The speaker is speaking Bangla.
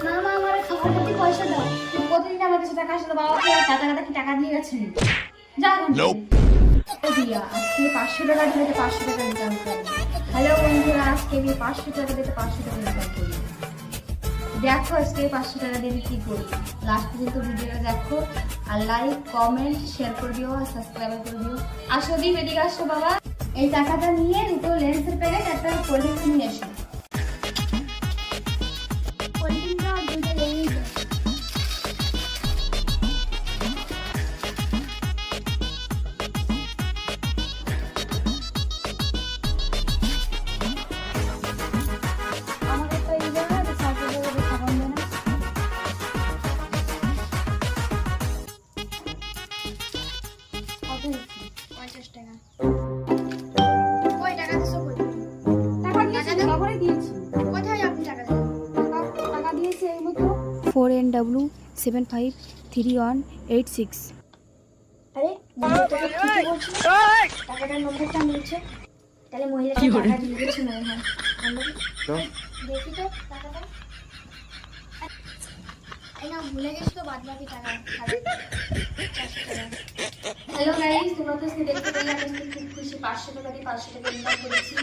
না মা, আমার খাবার প্রতি পয়সা দাও। তুমি প্রতিদিন আমার কাছে টাকা আসলে বাবা কি টাকা কি টাকা দিয়ে গেছে? যাও ও দিয়া, আজকে 500 টাকা দিলে 500 টাকা রিটার্ন করবো। হ্যালো বন্ধুরা, আজকে আমি 500 টাকা দিতে 500 টাকা রিটার্ন করবো। দেখো আজকে 500 টাকা দিয়ে কি করি। লাস্ট পর্যন্ত ভিডিওটা দেখো আর লাইক কমেন্ট শেয়ার করে দিও আর সাবস্ক্রাইব করে দিও। আসো দি এদিকে আসো বাবা, এই টাকাটা নিয়ে দুটো লেন্সের প্যাকেট একটা কোল্ড ড্রিঙ্কস নিয়ে এসো। কোল্ড ড্রিঙ্কস আর দুটো লেন্স। আমাকে তো এই জায়গা তো সাথে করে খাবার দেনা। কত হয়েছে? 50 টাকা। কই টাকা দিছো কই? টাকা দিয়েছি, বাবারে দিয়েছি। কোথায় আপনি টাকা দিলেন? টাকা দিয়েছি এই মতো 4NW753186। আরে মহিলাটা কি বলছে? টাকাটার নম্বরটা নিয়েছে। তাহলে মহিলাটা টাকা দিয়ে দিয়েছে মনে হয়। দেখি তো টাকাটা। এই না ভুলে গেছি তো বাদবাকি টাকা। হ্যালো গাইস, তোমরা তো দেখতে পেলে আমি খুব খুশি। 500 টাকা দিয়ে 500 টাকা ইনকাম করেছি।